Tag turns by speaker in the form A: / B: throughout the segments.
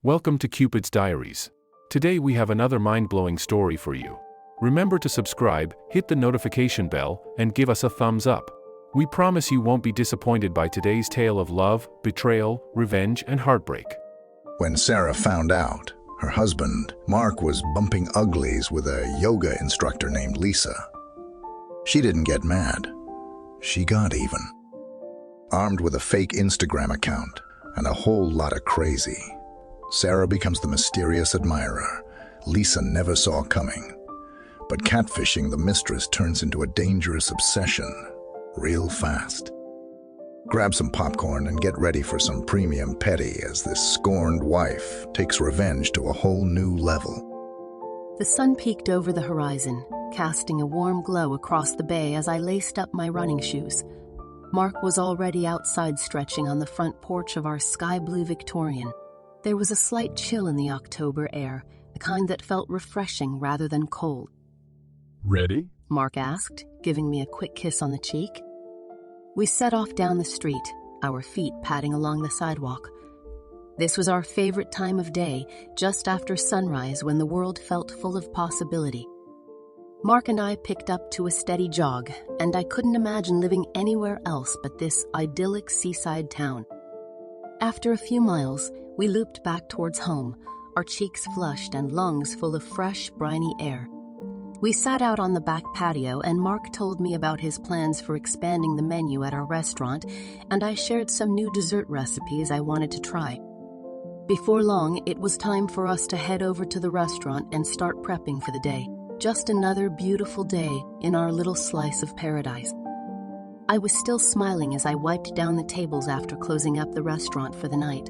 A: Welcome to Cupid's Diaries. Today we have another mind-blowing story for you. Remember to subscribe, hit the notification bell, and give us a thumbs up. We promise you won't be disappointed by today's tale of love, betrayal, revenge, and heartbreak.
B: When Sarah found out, her husband, Mark, was bumping uglies with a yoga instructor named Lisa, she didn't get mad. She got even. Armed with a fake Instagram account and a whole lot of crazy, Sarah becomes the mysterious admirer Lisa never saw coming. But catfishing the mistress turns into a dangerous obsession real fast. Grab some popcorn and get ready for some premium petty as this scorned wife takes revenge to a whole new level.
C: The sun peeked over the horizon, casting a warm glow across the bay as I laced up my running shoes. Mark was already outside stretching on the front porch of our sky-blue Victorian. There was a slight chill in the October air, the kind that felt refreshing rather than cold.
D: "Ready?"
C: Mark asked, giving me a quick kiss on the cheek. We set off down the street, our feet padding along the sidewalk. This was our favorite time of day, just after sunrise when the world felt full of possibility. Mark and I picked up to a steady jog, and I couldn't imagine living anywhere else but this idyllic seaside town. After a few miles, we looped back towards home, our cheeks flushed and lungs full of fresh, briny air. We sat out on the back patio and Mark told me about his plans for expanding the menu at our restaurant, and I shared some new dessert recipes I wanted to try. Before long, it was time for us to head over to the restaurant and start prepping for the day. Just another beautiful day in our little slice of paradise. I was still smiling as I wiped down the tables after closing up the restaurant for the night.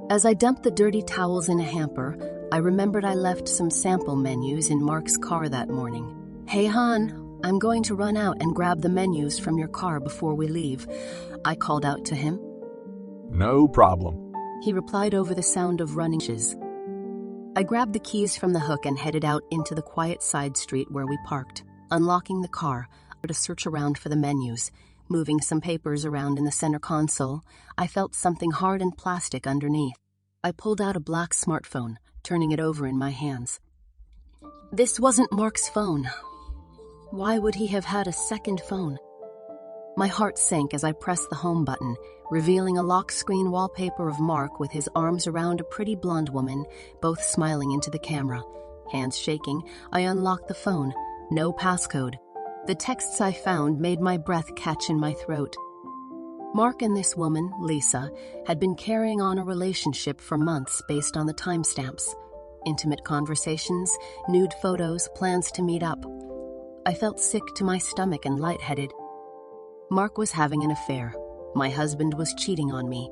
C: As I dumped the dirty towels in a hamper, I remembered I left some sample menus in Mark's car that morning. "Hey, hon, I'm going to run out and grab the menus from your car before we leave," I called out to him.
D: "No problem,"
C: he replied over the sound of running shoes. I grabbed the keys from the hook and headed out into the quiet side street where we parked. Unlocking the car, to search around for the menus. Moving some papers around in the center console, I felt something hard and plastic underneath. I pulled out a black smartphone, turning it over in my hands. This wasn't Mark's phone. Why would he have had a second phone? My heart sank as I pressed the home button, revealing a lock screen wallpaper of Mark with his arms around a pretty blonde woman, both smiling into the camera. Hands shaking, I unlocked the phone. No passcode. The texts I found made my breath catch in my throat. Mark and this woman, Lisa, had been carrying on a relationship for months based on the timestamps. Intimate conversations, nude photos, plans to meet up. I felt sick to my stomach and lightheaded. Mark was having an affair. My husband was cheating on me.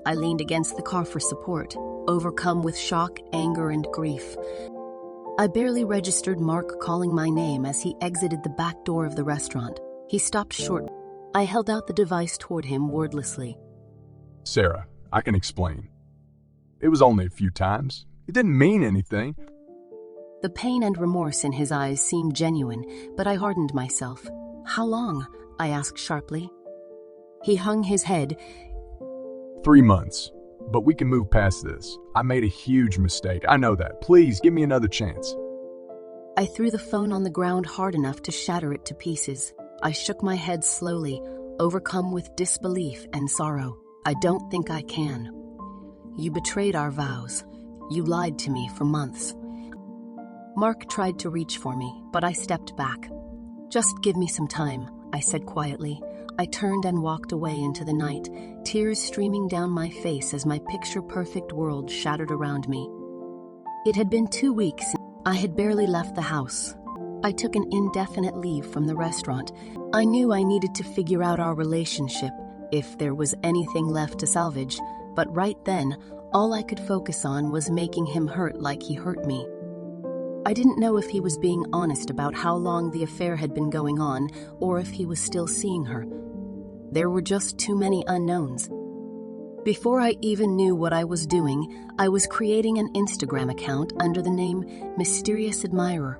C: I leaned against the car for support, overcome with shock, anger, and grief. I barely registered Mark calling my name as he exited the back door of the restaurant. He stopped short. I held out the device toward him wordlessly.
D: "Sarah, I can explain. It was only a few times. It didn't mean anything."
C: The pain and remorse in his eyes seemed genuine, but I hardened myself. "How long?" I asked sharply. He hung his head.
D: 3 months. But we can move past this. I made a huge mistake. I know that. Please, give me another chance."
C: I threw the phone on the ground hard enough to shatter it to pieces. I shook my head slowly, overcome with disbelief and sorrow. "I don't think I can. You betrayed our vows. You lied to me for months." Mark tried to reach for me, but I stepped back. "Just give me some time," I said quietly. I turned and walked away into the night, tears streaming down my face as my picture-perfect world shattered around me. It had been 2 weeks. I had barely left the house. I took an indefinite leave from the restaurant. I knew I needed to figure out our relationship, if there was anything left to salvage, but right then, all I could focus on was making him hurt like he hurt me. I didn't know if he was being honest about how long the affair had been going on, or if he was still seeing her. There were just too many unknowns. Before I even knew what I was doing, I was creating an Instagram account under the name Mysterious Admirer.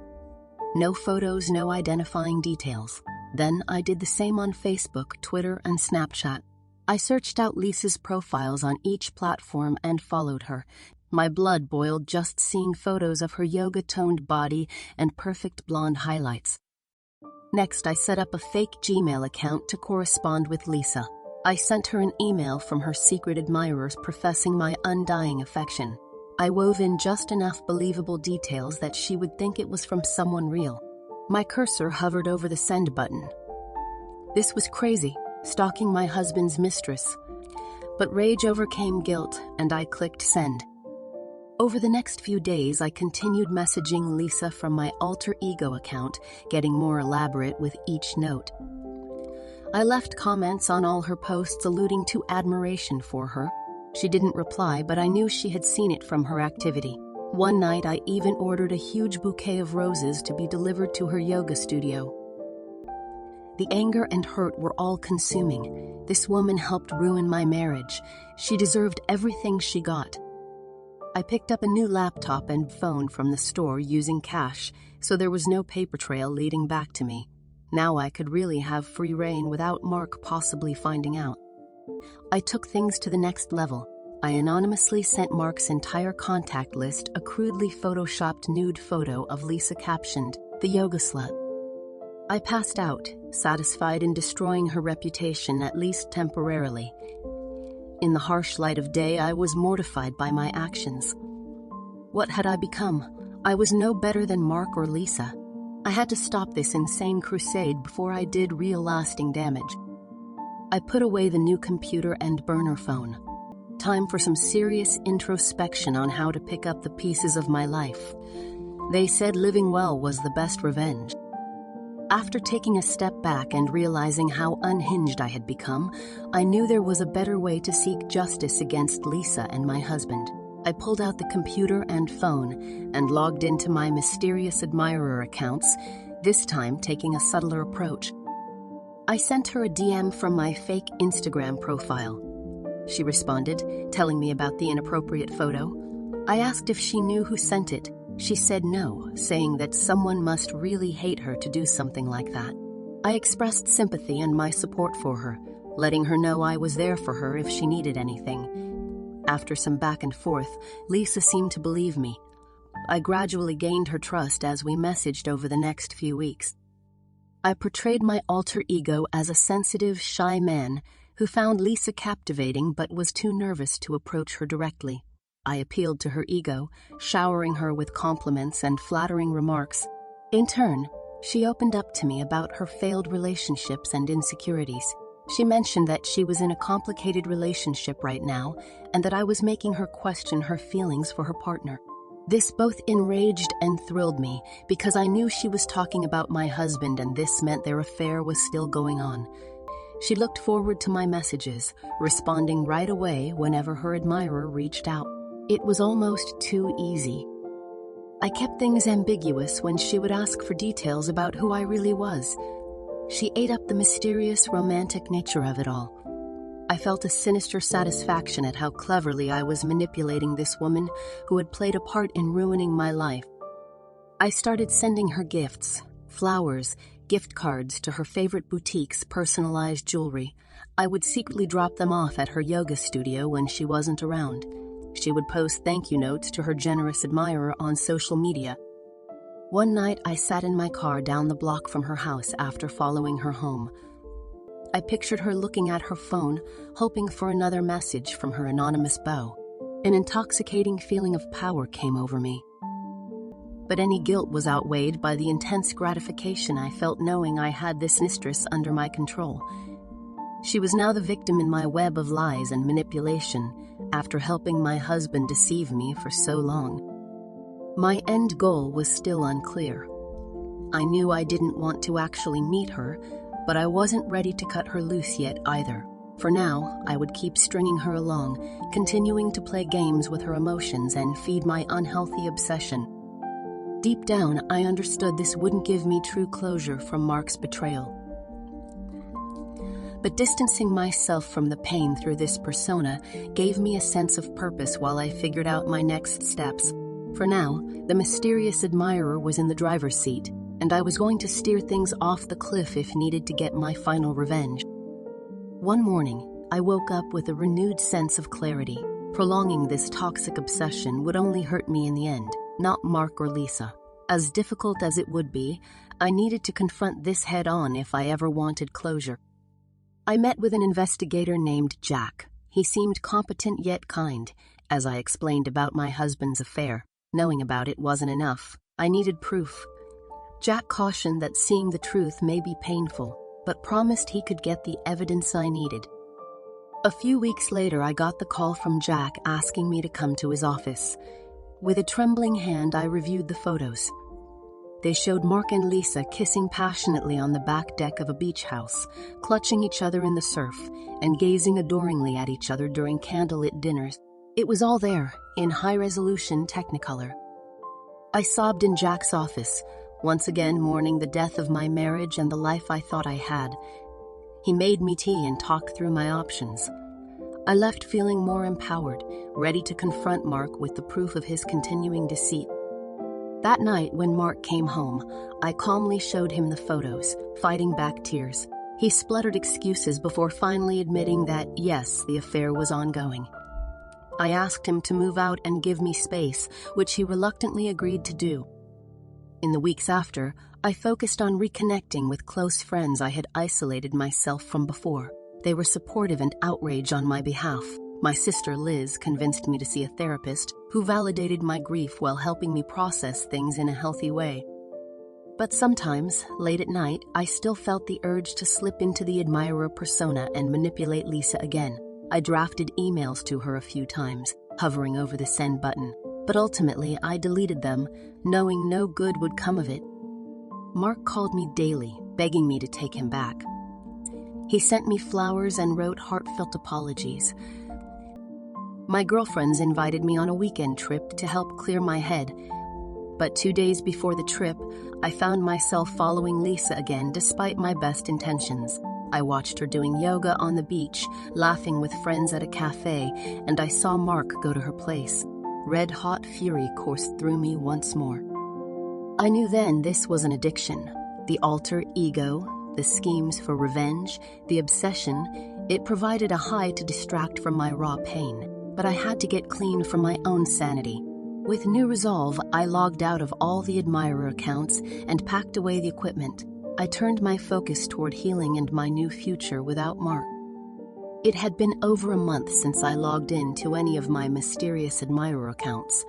C: No photos, no identifying details. Then I did the same on Facebook, Twitter, and Snapchat. I searched out Lisa's profiles on each platform and followed her. My blood boiled just seeing photos of her yoga-toned body and perfect blonde highlights. Next, I set up a fake Gmail account to correspond with Lisa. I sent her an email from her secret admirers professing my undying affection. I wove in just enough believable details that she would think it was from someone real. My cursor hovered over the send button. This was crazy, stalking my husband's mistress. But rage overcame guilt, and I clicked send. Over the next few days, I continued messaging Lisa from my alter ego account, getting more elaborate with each note. I left comments on all her posts alluding to admiration for her. She didn't reply, but I knew she had seen it from her activity. One night, I even ordered a huge bouquet of roses to be delivered to her yoga studio. The anger and hurt were all consuming. This woman helped ruin my marriage. She deserved everything she got. I picked up a new laptop and phone from the store using cash, so there was no paper trail leading back to me. Now I could really have free rein without Mark possibly finding out. I took things to the next level. I anonymously sent Mark's entire contact list a crudely photoshopped nude photo of Lisa captioned, "The Yoga Slut." I passed out, satisfied in destroying her reputation, at least temporarily. In the harsh light of day, I was mortified by my actions. What had I become? I was no better than Mark or Lisa. I had to stop this insane crusade before I did real lasting damage. I put away the new computer and burner phone. Time for some serious introspection on how to pick up the pieces of my life. They said living well was the best revenge. After taking a step back and realizing how unhinged I had become, I knew there was a better way to seek justice against Lisa and my husband. I pulled out the computer and phone and logged into my mysterious admirer accounts, this time taking a subtler approach. I sent her a DM from my fake Instagram profile. She responded, telling me about the inappropriate photo. I asked if she knew who sent it. She said no, saying that someone must really hate her to do something like that. I expressed sympathy and my support for her, letting her know I was there for her if she needed anything. After some back and forth, Lisa seemed to believe me. I gradually gained her trust as we messaged over the next few weeks. I portrayed my alter ego as a sensitive, shy man who found Lisa captivating but was too nervous to approach her directly. I appealed to her ego, showering her with compliments and flattering remarks. In turn, she opened up to me about her failed relationships and insecurities. She mentioned that she was in a complicated relationship right now and that I was making her question her feelings for her partner. This both enraged and thrilled me because I knew she was talking about my husband and this meant their affair was still going on. She looked forward to my messages, responding right away whenever her admirer reached out. It was almost too easy. I kept things ambiguous when she would ask for details about who I really was. She ate up the mysterious, romantic nature of it all. I felt a sinister satisfaction at how cleverly I was manipulating this woman who had played a part in ruining my life. I started sending her gifts, flowers, gift cards to her favorite boutiques, personalized jewelry. I would secretly drop them off at her yoga studio when she wasn't around. She would post thank you notes to her generous admirer on social media. One night, I sat in my car down the block from her house after following her home. I pictured her looking at her phone, hoping for another message from her anonymous beau. An intoxicating feeling of power came over me. But any guilt was outweighed by the intense gratification I felt knowing I had this mistress under my control. She was now the victim in my web of lies and manipulation, after helping my husband deceive me for so long. My end goal was still unclear. I knew I didn't want to actually meet her, but I wasn't ready to cut her loose yet either. For now, I would keep stringing her along, continuing to play games with her emotions and feed my unhealthy obsession. Deep down, I understood this wouldn't give me true closure from Mark's betrayal. But distancing myself from the pain through this persona gave me a sense of purpose while I figured out my next steps. For now, the mysterious admirer was in the driver's seat, and I was going to steer things off the cliff if needed to get my final revenge. One morning, I woke up with a renewed sense of clarity. Prolonging this toxic obsession would only hurt me in the end, not Mark or Lisa. As difficult as it would be, I needed to confront this head-on if I ever wanted closure. I met with an investigator named Jack. He seemed competent yet kind, as I explained about my husband's affair. Knowing about it wasn't enough. I needed proof. Jack cautioned that seeing the truth may be painful, but promised he could get the evidence I needed. A few weeks later, I got the call from Jack asking me to come to his office. With a trembling hand, I reviewed the photos. They showed Mark and Lisa kissing passionately on the back deck of a beach house, clutching each other in the surf, and gazing adoringly at each other during candlelit dinners. It was all there, in high-resolution Technicolor. I sobbed in Jack's office, once again mourning the death of my marriage and the life I thought I had. He made me tea and talked through my options. I left feeling more empowered, ready to confront Mark with the proof of his continuing deceit. That night, when Mark came home, I calmly showed him the photos, fighting back tears. He spluttered excuses before finally admitting that, yes, the affair was ongoing. I asked him to move out and give me space, which he reluctantly agreed to do. In the weeks after, I focused on reconnecting with close friends I had isolated myself from before. They were supportive and outraged on my behalf. My sister Liz convinced me to see a therapist who validated my grief while helping me process things in a healthy way. But sometimes, late at night, I still felt the urge to slip into the admirer persona and manipulate Lisa again. I drafted emails to her a few times, hovering over the send button, but ultimately I deleted them, knowing no good would come of it. Mark called me daily, begging me to take him back. He sent me flowers and wrote heartfelt apologies. My girlfriends invited me on a weekend trip to help clear my head. But 2 days before the trip, I found myself following Lisa again despite my best intentions. I watched her doing yoga on the beach, laughing with friends at a cafe, and I saw Mark go to her place. Red-hot fury coursed through me once more. I knew then this was an addiction. The alter ego, the schemes for revenge, the obsession, it provided a high to distract from my raw pain. But I had to get clean for my own sanity. With new resolve, I logged out of all the admirer accounts and packed away the equipment. I turned my focus toward healing and my new future without Mark. It had been over a month since I logged in to any of my mysterious admirer accounts.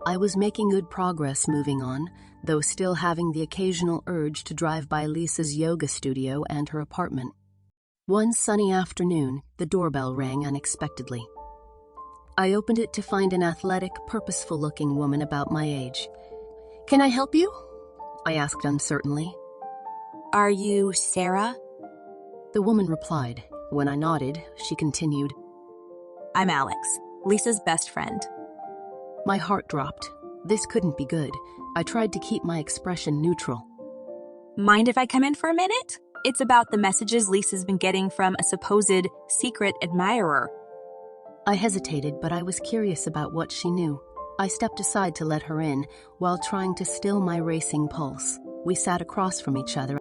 C: I was making good progress moving on, though still having the occasional urge to drive by Lisa's yoga studio and her apartment. One sunny afternoon, the doorbell rang unexpectedly. I opened it to find an athletic, purposeful-looking woman about my age. "Can I help you?" I asked uncertainly.
E: Are you Sarah?
C: The woman replied. When I nodded, she continued.
E: I'm Alex, Lisa's best friend.
C: My heart dropped. This couldn't be good. I tried to keep my expression neutral.
E: Mind if I come in for a minute? It's about the messages Lisa's been getting from a supposed secret admirer.
C: I hesitated, but I was curious about what she knew. I stepped aside to let her in, while trying to still my racing pulse. We sat across from each other.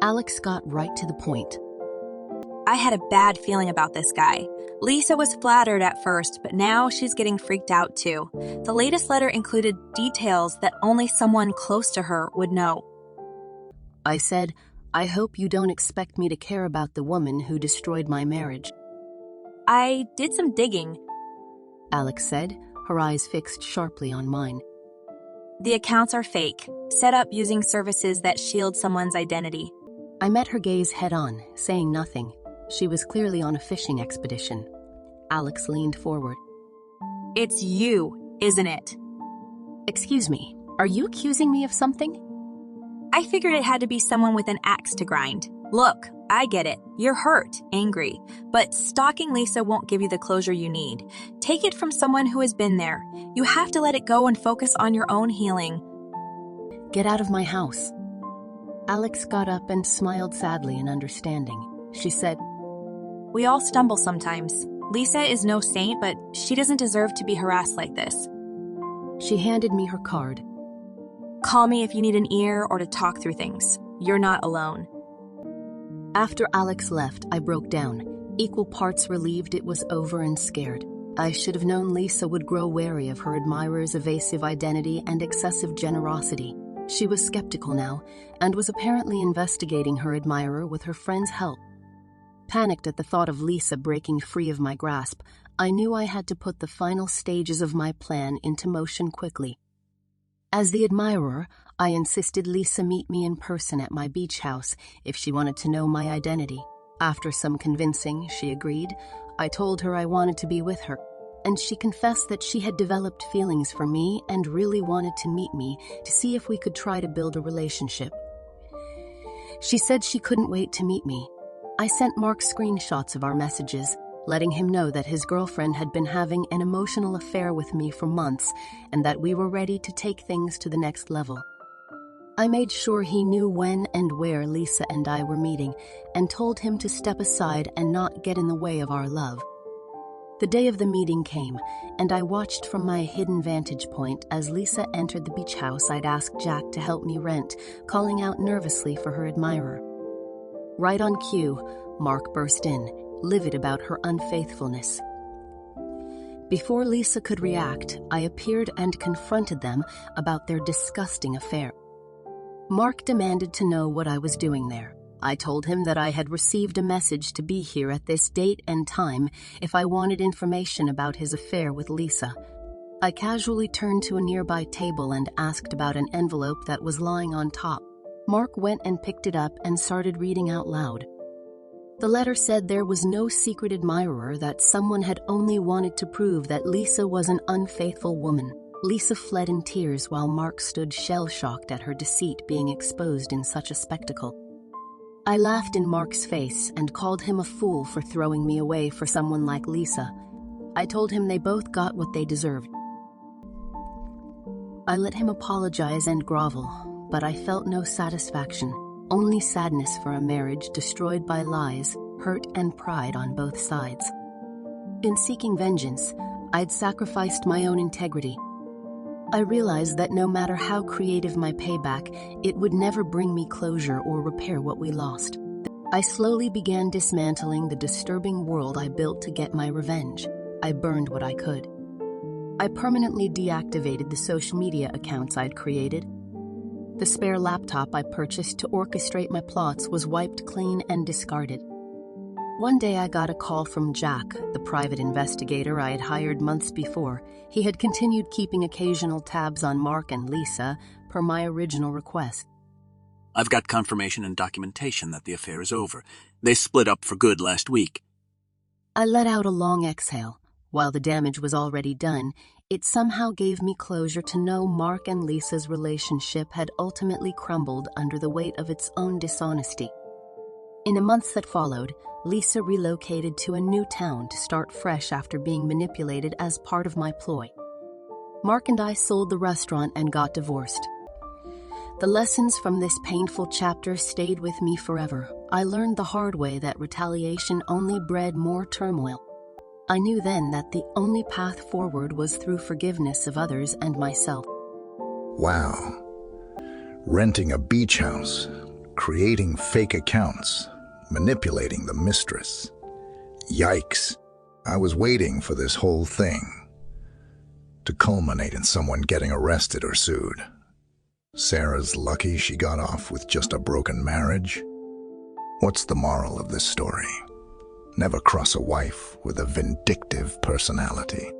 C: Alex got right to the point.
E: I had a bad feeling about this guy. Lisa was flattered at first, but now she's getting freaked out too. The latest letter included details that only someone close to her would know.
C: I said, I hope you don't expect me to care about the woman who destroyed my marriage.
E: I did some digging,
C: Alex said, her eyes fixed sharply on mine.
E: The accounts are fake, set up using services that shield someone's identity.
C: I met her gaze head-on, saying nothing. She was clearly on a fishing expedition. Alex leaned forward.
E: It's you, isn't it?
C: Excuse me, are you accusing me of something?
E: I figured it had to be someone with an axe to grind. Look, I get it. You're hurt, angry, but stalking Lisa won't give you the closure you need. Take it from someone who has been there. You have to let it go and focus on your own healing.
C: Get out of my house. Alex got up and smiled sadly in understanding. She said,
E: We all stumble sometimes. Lisa is no saint, but she doesn't deserve to be harassed like this.
C: She handed me her card.
E: Call me if you need an ear or to talk through things. You're not alone.
C: After Alex left, I broke down, equal parts relieved it was over and scared. I should have known Lisa would grow wary of her admirer's evasive identity and excessive generosity. She was skeptical now, and was apparently investigating her admirer with her friend's help. Panicked at the thought of Lisa breaking free of my grasp, I knew I had to put the final stages of my plan into motion quickly. As the admirer, I insisted Lisa meet me in person at my beach house if she wanted to know my identity. After some convincing, she agreed. I told her I wanted to be with her, and she confessed that she had developed feelings for me and really wanted to meet me to see if we could try to build a relationship. She said she couldn't wait to meet me. I sent Mark screenshots of our messages, letting him know that his girlfriend had been having an emotional affair with me for months and that we were ready to take things to the next level. I made sure he knew when and where Lisa and I were meeting and told him to step aside and not get in the way of our love. The day of the meeting came, and I watched from my hidden vantage point as Lisa entered the beach house I'd asked Jack to help me rent, calling out nervously for her admirer. Right on cue, Mark burst in, livid about her unfaithfulness. Before Lisa could react, I appeared and confronted them about their disgusting affair. Mark demanded to know what I was doing there. I told him that I had received a message to be here at this date and time if I wanted information about his affair with Lisa. I casually turned to a nearby table and asked about an envelope that was lying on top. Mark went and picked it up and started reading out loud. The letter said there was no secret admirer, that someone had only wanted to prove that Lisa was an unfaithful woman. Lisa fled in tears while Mark stood shell-shocked at her deceit being exposed in such a spectacle. I laughed in Mark's face and called him a fool for throwing me away for someone like Lisa. I told him they both got what they deserved. I let him apologize and grovel, but I felt no satisfaction, only sadness for a marriage destroyed by lies, hurt and pride on both sides. In seeking vengeance, I'd sacrificed my own integrity. I realized that no matter how creative my payback, it would never bring me closure or repair what we lost. I slowly began dismantling the disturbing world I built to get my revenge. I burned what I could. I permanently deactivated the social media accounts I'd created. The spare laptop I purchased to orchestrate my plots was wiped clean and discarded. One day I got a call from Jack, the private investigator I had hired months before. He had continued keeping occasional tabs on Mark and Lisa, per my original request.
F: I've got confirmation and documentation that the affair is over. They split up for good last week.
C: I let out a long exhale. While the damage was already done, it somehow gave me closure to know Mark and Lisa's relationship had ultimately crumbled under the weight of its own dishonesty. In the months that followed, Lisa relocated to a new town to start fresh after being manipulated as part of my ploy. Mark and I sold the restaurant and got divorced. The lessons from this painful chapter stayed with me forever. I learned the hard way that retaliation only bred more turmoil. I knew then that the only path forward was through forgiveness of others and myself.
B: Wow. Renting a beach house, creating fake accounts, manipulating the mistress. Yikes. I was waiting for this whole thing to culminate in someone getting arrested or sued. Sarah's lucky she got off with just a broken marriage. What's the moral of this story? Never cross a wife with a vindictive personality.